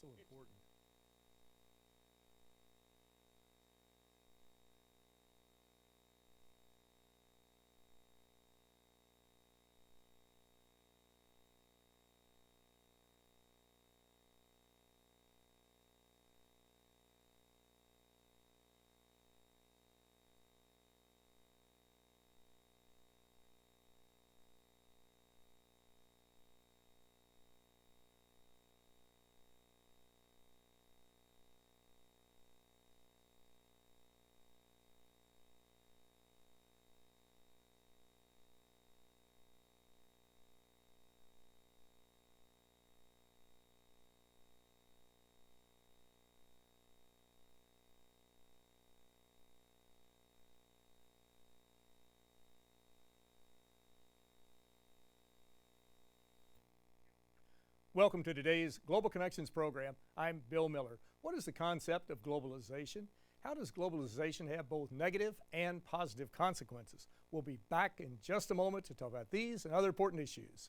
so important. Welcome to today's Global Connections program. I'm Bill Miller. What is the concept of globalization? How does globalization have both negative and positive consequences? We'll be back in just a moment to talk about these and other important issues.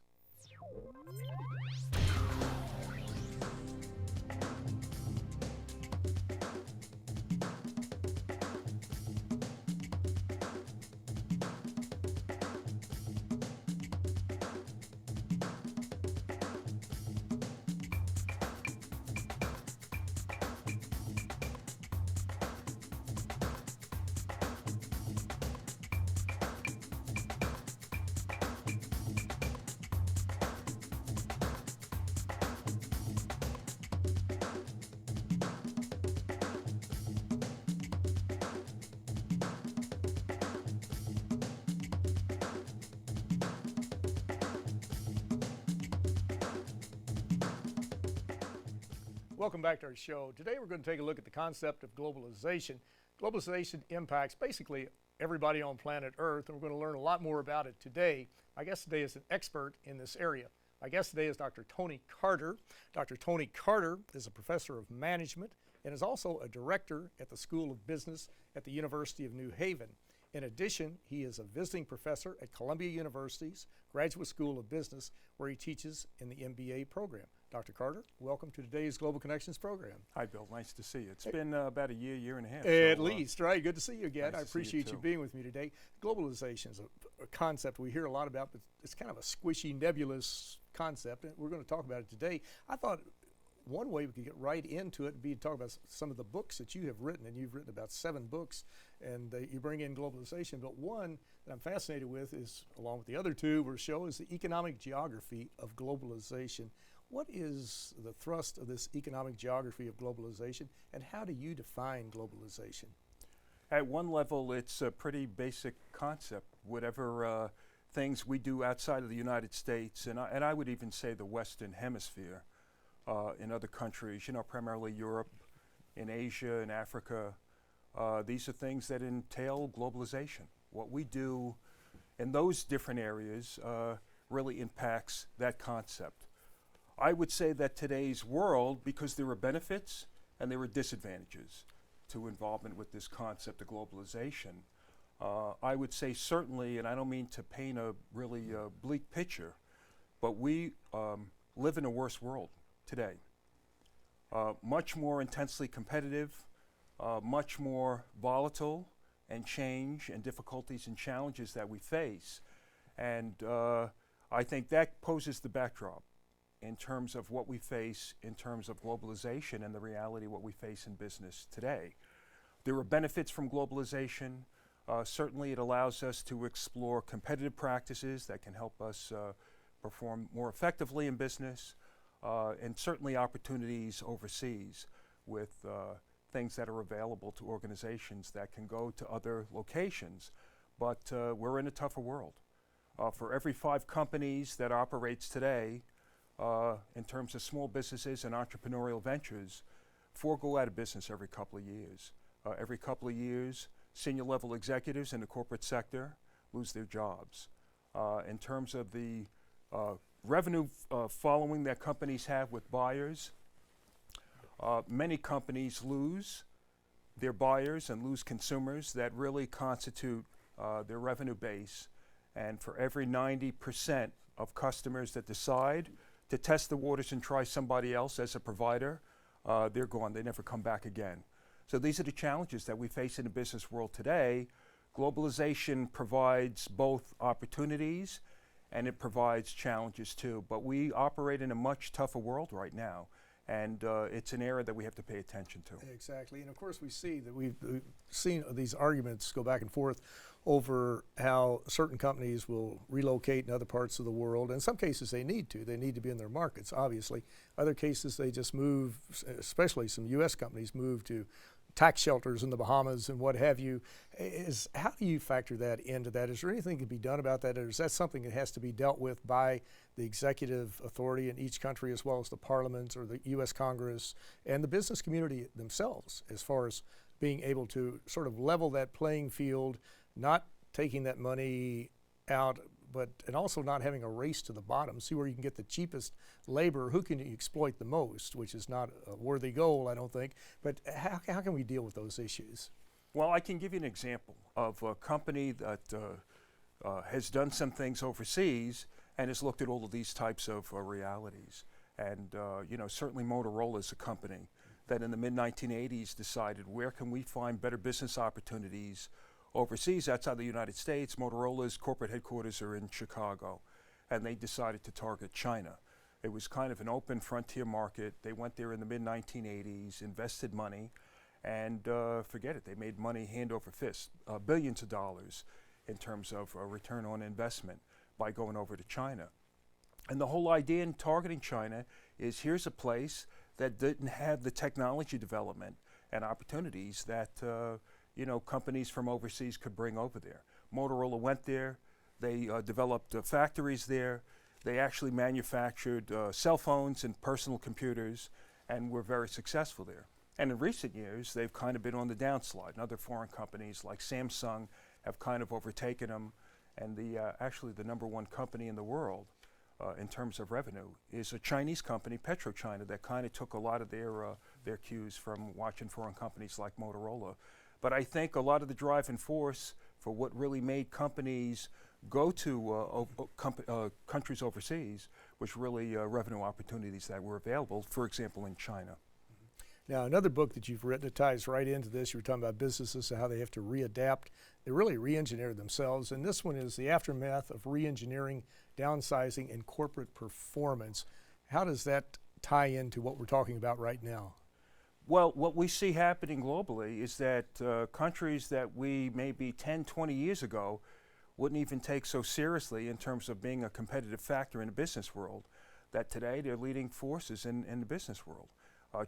Welcome back to our show. Today we're going to take a look at the concept of globalization. Globalization impacts basically everybody on planet Earth, and we're going to learn a lot more about it today. My guest today is an expert in this area. My guest today is Dr. Tony Carter. Dr. Tony Carter is a professor of management and is also a director at the School of Business at the University of New Haven. In addition, he is a visiting professor at Columbia University's Graduate School of Business, where he teaches in the MBA program. Dr. Carter, welcome to today's Global Connections program. Hi, Bill. Nice to see you. It's been about a year and a half. At least, right? Good to see you again. Nice I appreciate you being with me today. Globalization is a concept we hear a lot about, but it's kind of a squishy, nebulous concept, and we're going to talk about it today. I thought one way we could get right into it would be to talk about some of the books that you have written, and you've written about 7 books, and you bring in globalization. But one that I'm fascinated with is, along with the other 2 we'll show, is the economic geography of globalization. What is the thrust of this economic geography of globalization, and how do you define globalization? At one level, it's a pretty basic concept. Whatever things we do outside of the United States, and I would even say the Western Hemisphere, in other countries, primarily Europe, in Asia, in Africa, these are things that entail globalization. What we do in those different areas really impacts that concept. I would say that today's world, because there are benefits and there are disadvantages to involvement with this concept of globalization, I would say certainly, and I don't mean to paint a really bleak picture, but we live in a worse world today. Much more intensely competitive, much more volatile, and change and difficulties and challenges that we face. And I think that poses the backdrop in terms of what we face in terms of globalization and the reality of what we face in business today. There are benefits from globalization. Certainly it allows us to explore competitive practices that can help us perform more effectively in business, and certainly opportunities overseas with things that are available to organizations that can go to other locations. But we're in a tougher world. For every 5 companies that operates today, in terms of small businesses and entrepreneurial ventures, 4 go out of business every couple of years. Every couple of years, senior level executives in the corporate sector lose their jobs. In terms of the revenue following that companies have with buyers, many companies lose their buyers and lose consumers that really constitute their revenue base. And for every 90% of customers that decide to test the waters and try somebody else as a provider, they're gone. They never come back again. So these are the challenges that we face in the business world today. Globalization provides both opportunities and it provides challenges too. But we operate in a much tougher world right now. And it's an area that we have to pay attention to. Exactly, and of course we see that we've seen these arguments go back and forth over how certain companies will relocate in other parts of the world. In some cases they need to be in their markets, obviously. Other cases they just move, especially some US companies move to tax shelters in the Bahamas and what have you. How do you factor that into that? Is there anything that can be done about that, or is that something that has to be dealt with by the executive authority in each country as well as the parliaments or the US Congress and the business community themselves, as far as being able to sort of level that playing field, not taking that money out, and also not having a race to the bottom, see where you can get the cheapest labor, who can you exploit the most, which is not a worthy goal, I don't think. But how can we deal with those issues? Well, I can give you an example of a company that has done some things overseas and has looked at all of these types of realities. And certainly Motorola is a company that in the mid-1980s decided, where can we find better business opportunities overseas outside the United States? Motorola's corporate headquarters are in Chicago, and they decided to target China. It was kind of an open frontier market. They went there in the mid-1980s, invested money, and forget it, they made money hand over fist, billions of dollars in terms of return on investment by going over to China. And the whole idea in targeting China is, here's a place that didn't have the technology development and opportunities that companies from overseas could bring over there. Motorola went there, they developed factories there, they actually manufactured cell phones and personal computers, and were very successful there. And in recent years, they've kind of been on the downslide, and other foreign companies like Samsung have kind of overtaken them, and actually the number one company in the world in terms of revenue is a Chinese company, PetroChina, that kind of took a lot of their cues from watching foreign companies like Motorola. But I think a lot of the driving force for what really made companies go to countries overseas was really revenue opportunities that were available, for example, in China. Now, another book that you've written that ties right into this, you were talking about businesses and how they have to readapt. They really re-engineer themselves, and this one is the aftermath of re-engineering, downsizing, and corporate performance. How does that tie into what we're talking about right now? Well, what we see happening globally is that countries that we maybe 10, 20 years ago wouldn't even take so seriously in terms of being a competitive factor in the business world, that today they're leading forces in the business world.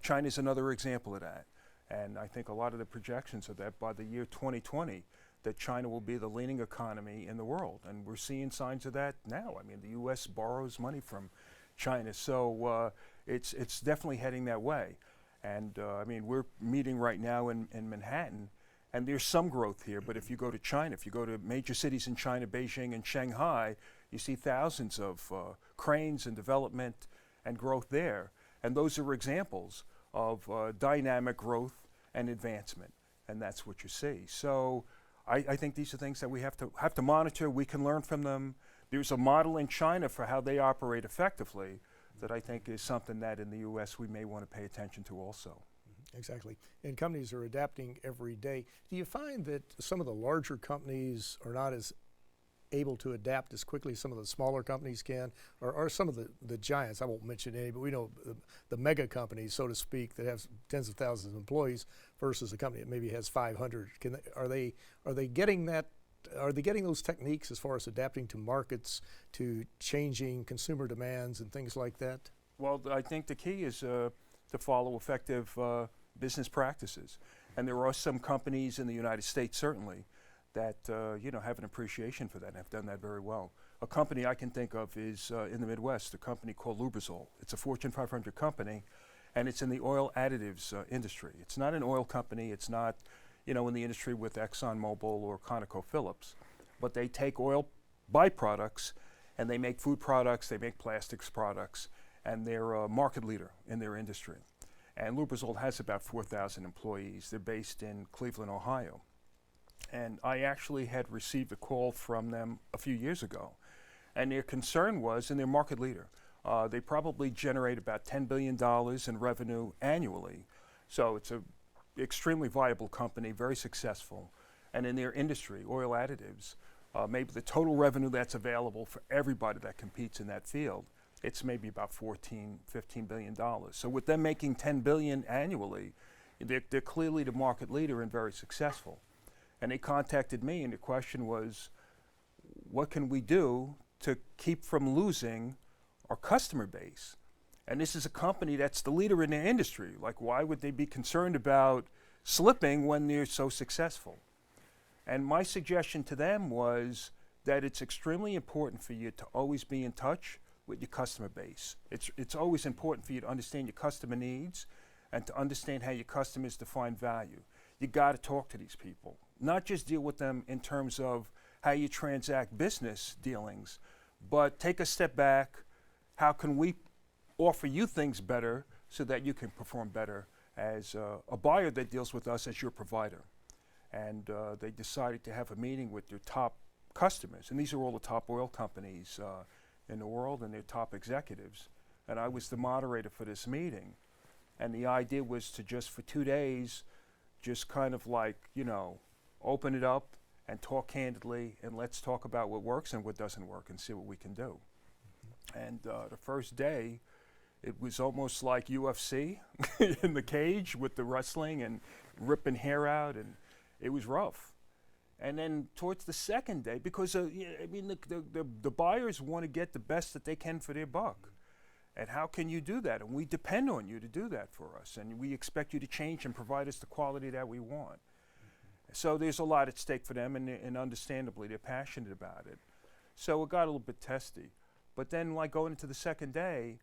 China is another example of that. And I think a lot of the projections are that by the year 2020, that China will be the leading economy in the world. And we're seeing signs of that now. I mean, the US borrows money from China. So it's definitely heading that way. And we're meeting right now in Manhattan, and there's some growth here. But if you go to China, if you go to major cities in China, Beijing and Shanghai, you see thousands of cranes and development and growth there. And those are examples of dynamic growth and advancement, and that's what you see. So I think these are things that we have to monitor. We can learn from them. There's a model in China for how they operate effectively that I think is something that in the US we may want to pay attention to also. Exactly. And companies are adapting every day. Do you find that some of the larger companies are not as able to adapt as quickly as some of the smaller companies can, or are some of the giants, I won't mention any, but we know the mega companies, so to speak, that have tens of thousands of employees versus a company that maybe has 500. Are they getting that? Are they getting those techniques as far as adapting to markets, to changing consumer demands and things like that? Well, I think the key is to follow effective business practices. And there are some companies in the United States, certainly, that have an appreciation for that and have done that very well. A company I can think of is in the Midwest, a company called Lubrizol. It's a Fortune 500 company, and it's in the oil additives industry. It's not an oil company. It's not in the industry with ExxonMobil or ConocoPhillips, but they take oil byproducts and they make food products, they make plastics products, and they're a market leader in their industry. And Lubrizol has about 4,000 employees. They're based in Cleveland, Ohio. And I actually had received a call from them a few years ago, and their concern was, and they're market leader, They probably generate about $10 billion in revenue annually. So it's an extremely viable company, very successful. And in their industry, oil additives, maybe the total revenue that's available for everybody that competes in that field, it's maybe about $14–15 billion. So with them making $10 billion annually, they're clearly the market leader and very successful. And they contacted me, and the question was, what can we do to keep from losing our customer base? And this is a company that's the leader in their industry. Like, why would they be concerned about slipping when they're so successful? And my suggestion to them was that it's extremely important for you to always be in touch with your customer base. It's always important for you to understand your customer needs and to understand how your customers define value. You got to talk to these people, not just deal with them in terms of how you transact business dealings, but take a step back. How can we offer you things better so that you can perform better as a buyer that deals with us as your provider? And they decided to have a meeting with their top customers. And these are all the top oil companies in the world and their top executives. And I was the moderator for this meeting. And the idea was to just for 2 days, just kind of like, open it up and talk candidly, and let's talk about what works and what doesn't work and see what we can do. And the first day, it was almost like UFC in the cage with the wrestling and ripping hair out, and it was rough. And then towards the second day, because the buyers want to get the best that they can for their buck. And how can you do that? And we depend on you to do that for us. And we expect you to change and provide us the quality that we want. So there's a lot at stake for them, and understandably, they're passionate about it. So it got a little bit testy. But then, like going into the second day,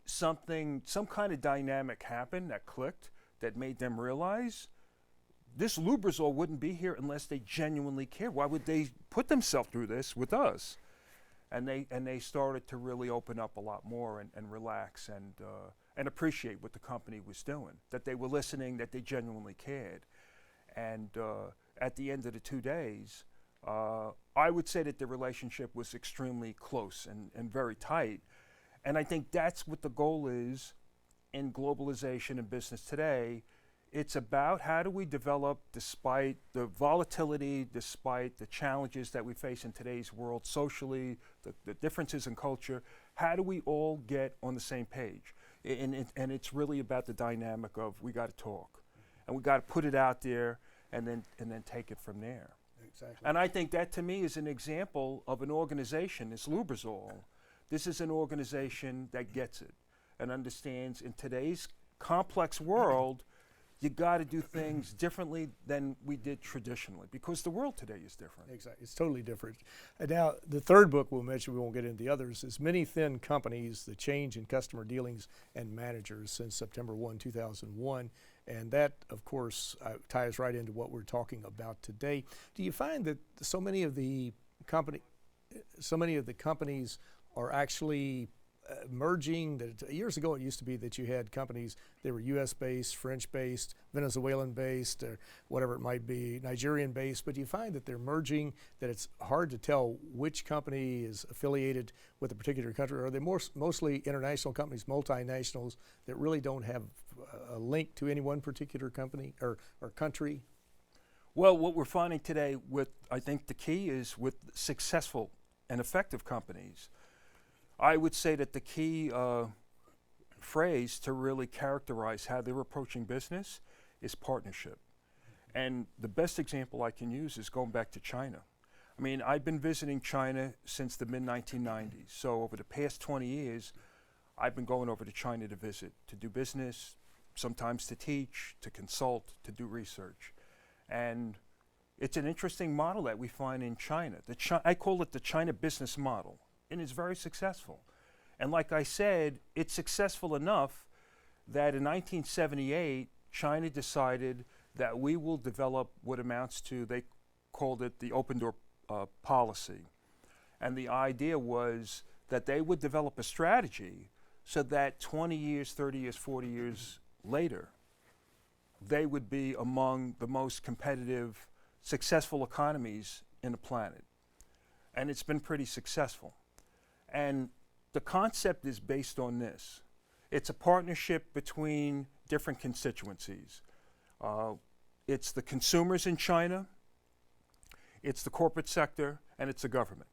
some kind of dynamic happened that clicked, that made them realize this Lubrizol wouldn't be here unless they genuinely cared. Why would they put themselves through this with us? And they started to really open up a lot more and relax and appreciate what the company was doing, that they were listening, that they genuinely cared. And at the end of the 2 days, I would say that the relationship was extremely close and very tight. And I think that's what the goal is in globalization and business today. It's about how do we develop, despite the volatility, despite the challenges that we face in today's world socially, the differences in culture, how do we all get on the same page? And it's really about the dynamic of we got to talk, and we got to put it out there, and then take it from there. Exactly. And I think that to me is an example of an organization, this Lubrizol. This is an organization that gets it and understands in today's complex world, you got to do things differently than we did traditionally, because the world today is different. Exactly, it's totally different. And now, the third book we'll mention, we won't get into the others, is Many Thin Companies, The Change in Customer Dealings and Managers since September 1, 2001. And that, of course, ties right into what we're talking about today. Do you find that so many of the companies are actually merging? That years ago it used to be that you had companies, they were US based, French based, Venezuelan based, or whatever it might be, Nigerian based, but do you find that they're merging, that it's hard to tell which company is affiliated with a particular country? Or are they mostly international companies, multinationals, that really don't have a link to any one particular company or country? Well, what we're finding today I think the key is with successful and effective companies, I would say that the key phrase to really characterize how they're approaching business is partnership. And the best example I can use is going back to China. I mean, I've been visiting China since the mid-1990s. So over the past 20 years, I've been going over to China to visit, to do business, sometimes to teach, to consult, to do research. And it's an interesting model that we find in China. I call it the China business model. And it's very successful. And like I said, it's successful enough that in 1978, China decided that we will develop what amounts to, they called it the open door policy. And the idea was that they would develop a strategy so that 20 years, 30 years, 40 years later, they would be among the most competitive, successful economies in the planet. And it's been pretty successful. And the concept is based on this. It's a partnership between different constituencies. It's the consumers in China, it's the corporate sector, and it's the government.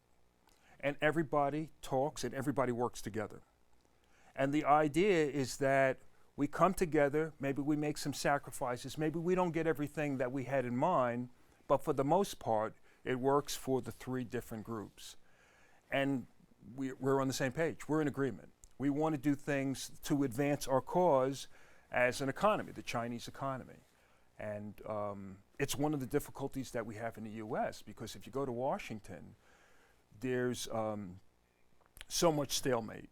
And everybody talks and everybody works together. And the idea is that we come together, maybe we make some sacrifices, maybe we don't get everything that we had in mind, but for the most part, it works for the three different groups. And we're on the same page, we're in agreement. We want to do things to advance our cause as an economy, the Chinese economy. And it's one of the difficulties that we have in the US, because if you go to Washington, there's so much stalemate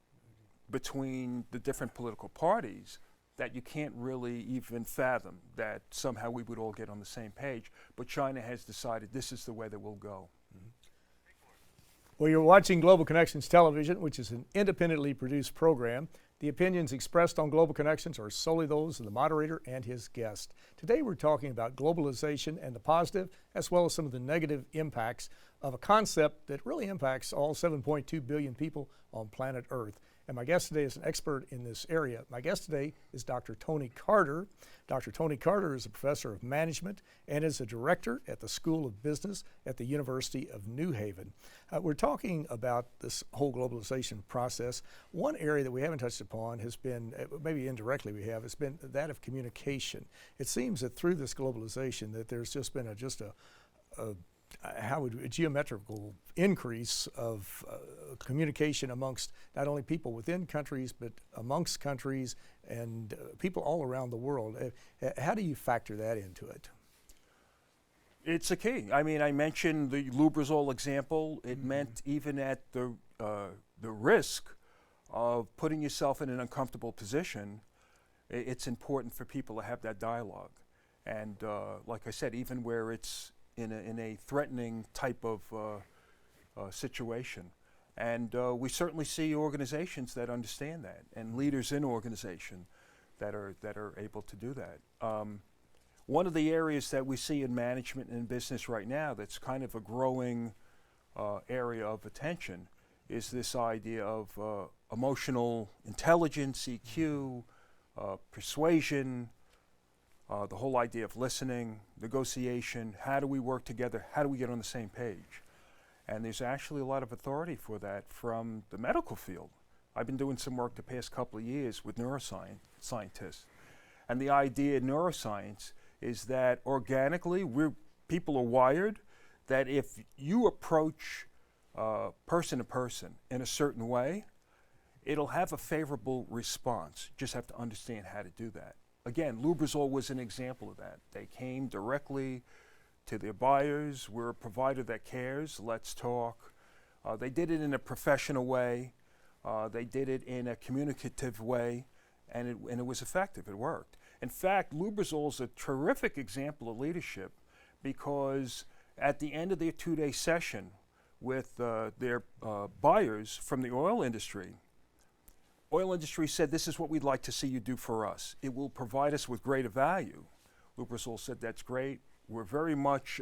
between the different political parties that you can't really even fathom that somehow we would all get on the same page. But China has decided this is the way that we'll go. Well, you're watching Global Connections Television, which is an independently produced program. The opinions expressed on Global Connections are solely those of the moderator and his guest. Today we're talking about globalization and the positive, as well as some of the negative impacts of a concept that really impacts all 7.2 billion people on planet Earth. And my guest today is an expert in this area. My guest today is Dr. Tony Carter. Dr. Tony Carter is a professor of management and is a director at the School of Business at the University of New Haven. We're talking about this whole globalization process. One area that we haven't touched upon has been, maybe indirectly we have, has been that of communication. It seems that through this globalization that there's just been a geometrical increase of communication amongst not only people within countries, but amongst countries and people all around the world. How do you factor that into it? It's a key. I mean, I mentioned the Lubrizol example. It meant even at the risk of putting yourself in an uncomfortable position, it's important for people to have that dialogue. And like I said, even where it's in a threatening type of situation. And we certainly see organizations that understand that, and leaders in organization that are able to do that. One of the areas that we see in management and business right now that's kind of a growing area of attention is this idea of emotional intelligence, EQ, persuasion, the whole idea of listening, negotiation, how do we work together, how do we get on the same page? And there's actually a lot of authority for that from the medical field. I've been doing some work the past couple of years with neuroscientists. And the idea in neuroscience is that organically, people are wired that if you approach person to person in a certain way, it'll have a favorable response. You just have to understand how to do that. Again, Lubrizol was an example of that. They came directly to their buyers. We're a provider that cares. Let's talk. They did it in a professional way. They did it in a communicative way, and it was effective. It worked. In fact, Lubrizol is a terrific example of leadership because at the end of their 2-day session with their buyers from the oil industry said, this is what we'd like to see you do for us. It will provide us with greater value. Lubrizol said, that's great. We're very much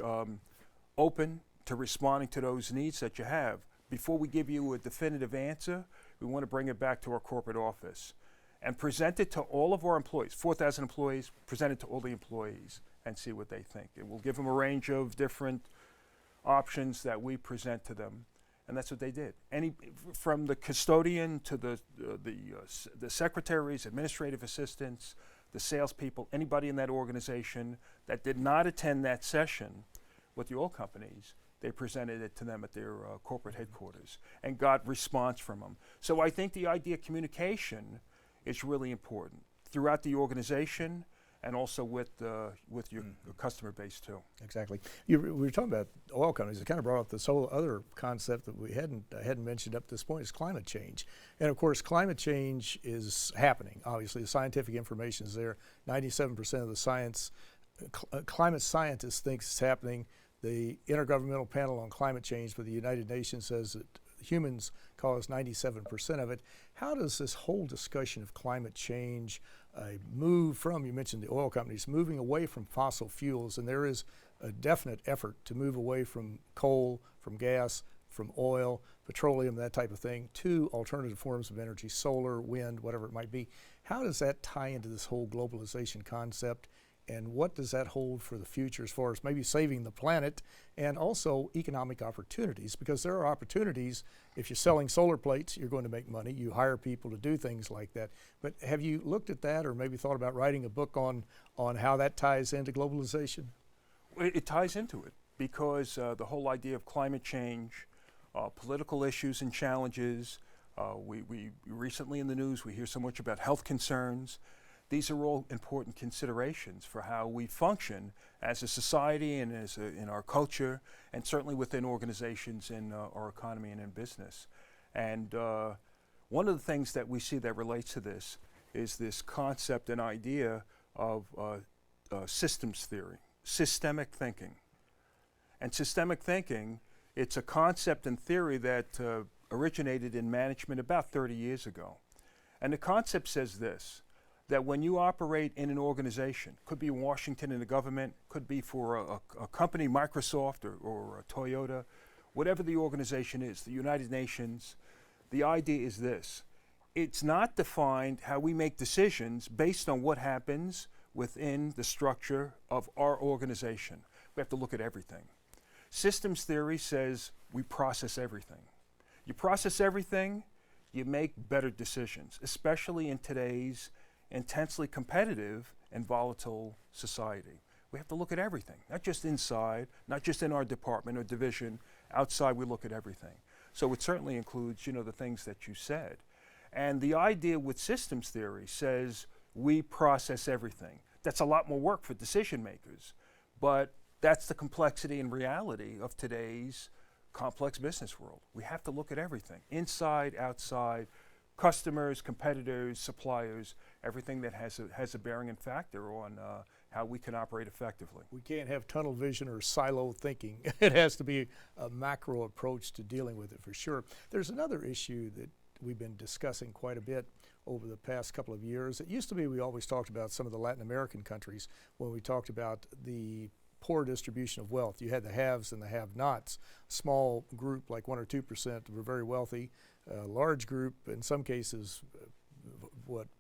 open to responding to those needs that you have. Before we give you a definitive answer, we want to bring it back to our corporate office and present it to all of our employees, 4,000 employees, present it to all the employees and see what they think. And we'll give them a range of different options that we present to them. And that's what they did. From the custodian to the secretaries, administrative assistants, the salespeople, anybody in that organization that did not attend that session with the oil companies, they presented it to them at their corporate headquarters and got response from them. So I think the idea of communication is really important throughout the organization and also with your customer base too. Exactly. We were talking about oil companies. It kind of brought up this whole other concept that we hadn't mentioned up to this point is climate change. And of course, climate change is happening. Obviously, the scientific information is there. 97% of the science, climate scientists think it's happening. The Intergovernmental Panel on Climate Change for the United Nations says that humans cause 97% of it. How does this whole discussion of climate change move from, you mentioned the oil companies, moving away from fossil fuels, and there is a definite effort to move away from coal, from gas, from oil, petroleum, that type of thing, to alternative forms of energy, solar, wind, whatever it might be. How does that tie into this whole globalization concept, and what does that hold for the future as far as maybe saving the planet and also economic opportunities? Because there are opportunities. If you're selling solar plates, you're going to make money. You hire people to do things like that. But have you looked at that, or maybe thought about writing a book on how that ties into globalization? It ties into it because the whole idea of climate change, political issues and challenges, we recently in the news we hear so much about health concerns. These are all important considerations for how we function as a society and in our culture, and certainly within organizations in our economy and in business. And one of the things that we see that relates to this is this concept and idea of systems theory, systemic thinking. And systemic thinking, it's a concept and theory that originated in management about 30 years ago. And the concept says this, that when you operate in an organization, could be in Washington in the government, could be for a company, Microsoft or Toyota, whatever the organization is, the United Nations, the idea is this. It's not defined how we make decisions based on what happens within the structure of our organization. We have to look at everything. Systems theory says we process everything. You process everything, you make better decisions, especially in today's intensely competitive and volatile society. We have to look at everything, not just inside, not just in our department or division. Outside, we look at everything. So it certainly includes, the things that you said. And the idea with systems theory says we process everything. That's a lot more work for decision makers, but that's the complexity and reality of today's complex business world. We have to look at everything, inside, outside, customers, competitors, suppliers, everything that has a bearing and factor on how we can operate effectively. We can't have tunnel vision or silo thinking. It has to be a macro approach to dealing with it for sure. There's another issue that we've been discussing quite a bit over the past couple of years. It used to be we always talked about some of the Latin American countries when we talked about the poor distribution of wealth. You had the haves and the have-nots. A small group, like 1 or 2%, were very wealthy. A large group, in some cases,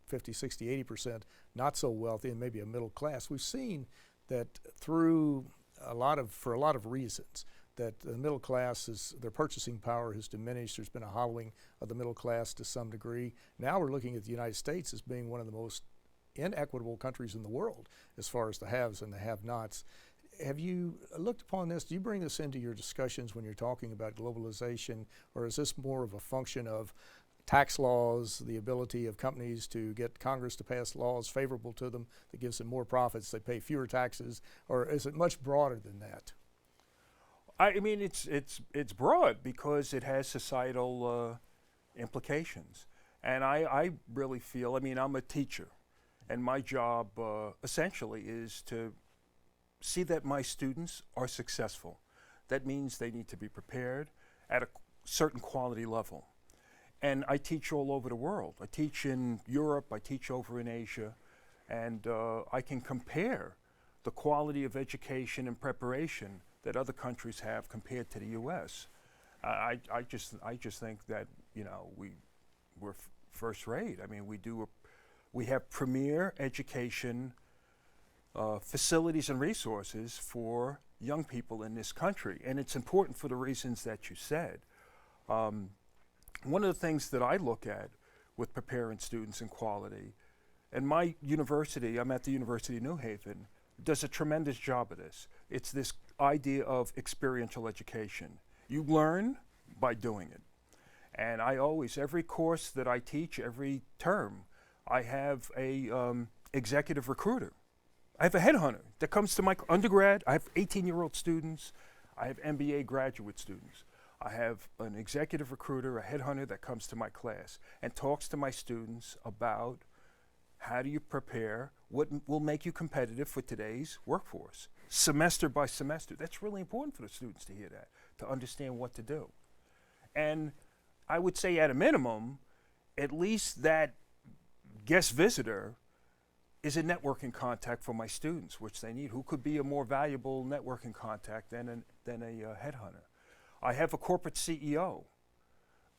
50, 60, 80%, not so wealthy, and maybe a middle class. We've seen that for a lot of reasons, that the middle class, their purchasing power has diminished. There's been a hollowing of the middle class to some degree. Now we're looking at the United States as being one of the most inequitable countries in the world as far as the haves and the have-nots. Have you looked upon this? Do you bring this into your discussions when you're talking about globalization, or is this more of a function of tax laws, the ability of companies to get Congress to pass laws favorable to them that gives them more profits, they pay fewer taxes, or is it much broader than that? I mean, it's broad because it has societal implications. And I really feel, I'm a teacher, and my job essentially is to see that my students are successful. That means they need to be prepared at a certain quality level. And I teach all over the world. I teach in Europe, I teach over in Asia, and I can compare the quality of education and preparation that other countries have compared to the U.S. I just think that we're first rate. I mean, we have premier education facilities and resources for young people in this country, and it's important for the reasons that you said. One of the things that I look at with preparing students in quality, and my university, I'm at the University of New Haven, does a tremendous job of this. It's this idea of experiential education. You learn by doing it. And every course that I teach, every term, I have a executive recruiter. I have a headhunter that comes to my undergrad. I have 18-year-old students. I have MBA graduate students. I have an executive recruiter, a headhunter that comes to my class and talks to my students about how do you prepare, what will make you competitive for today's workforce, semester by semester. That's really important for the students to hear that, to understand what to do. And I would say at a minimum, at least that guest visitor is a networking contact for my students, which they need, who could be a more valuable networking contact than a headhunter. I have a corporate CEO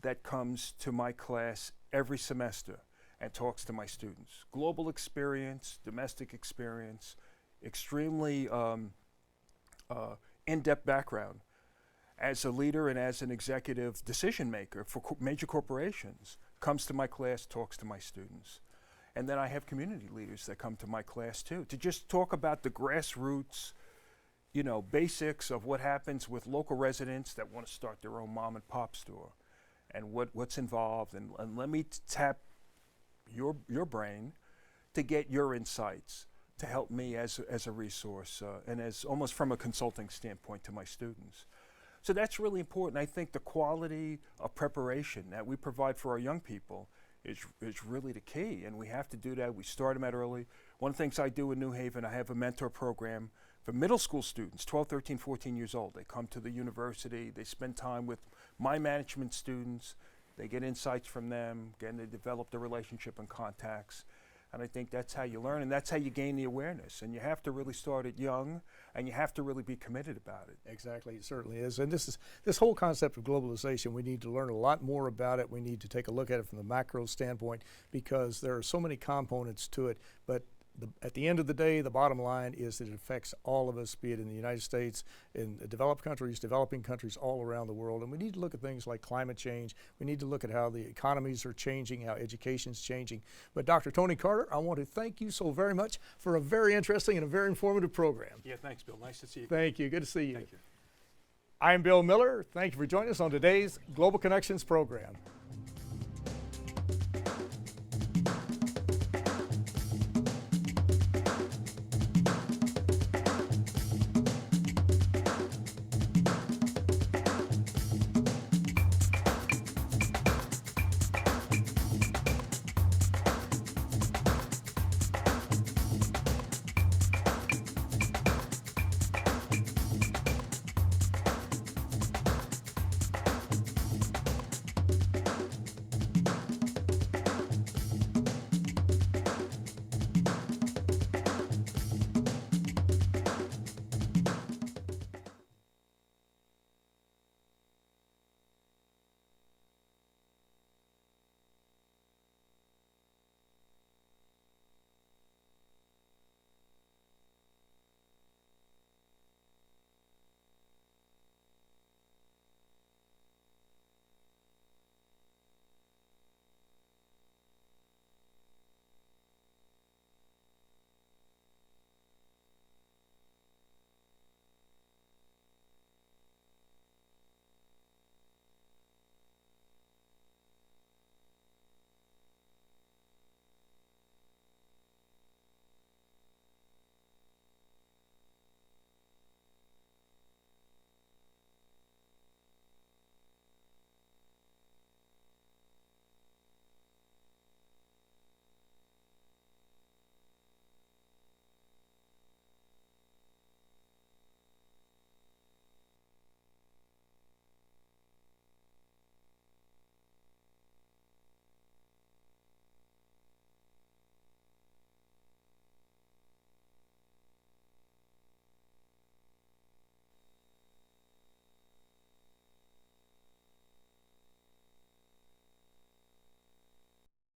that comes to my class every semester and talks to my students. Global experience, domestic experience, extremely in-depth background as a leader and as an executive decision maker for major corporations, comes to my class, talks to my students. And then I have community leaders that come to my class too, to just talk about the grassroots, you know, basics of what happens with local residents that want to start their own mom and pop store, and what's involved. And let me tap your brain to get your insights to help me as a resource and as almost from a consulting standpoint to my students. So that's really important. I think the quality of preparation that we provide for our young people is really the key, and we have to do that. We start them out early. One of the things I do in New Haven, I have a mentor program for middle school students, 12, 13, 14 years old. They come to the university, they spend time with my management students, they get insights from them, again, they develop the relationship and contacts. And I think that's how you learn, and that's how you gain the awareness. And you have to really start it young, and you have to really be committed about it. Exactly, it certainly is. And this whole concept of globalization, we need to learn a lot more about it. We need to take a look at it from the macro standpoint, because there are so many components to it. But at the end of the day, the bottom line is that it affects all of us, be it in the United States, in developed countries, developing countries all around the world. And we need to look at things like climate change. We need to look at how the economies are changing, how education's changing. But Dr. Tony Carter, I want to thank you so very much for a very interesting and a very informative program. Yeah, thanks, Bill. Nice to see you. Thank you. Good to see you. Thank you. I'm Bill Miller. Thank you for joining us on today's Global Connections program.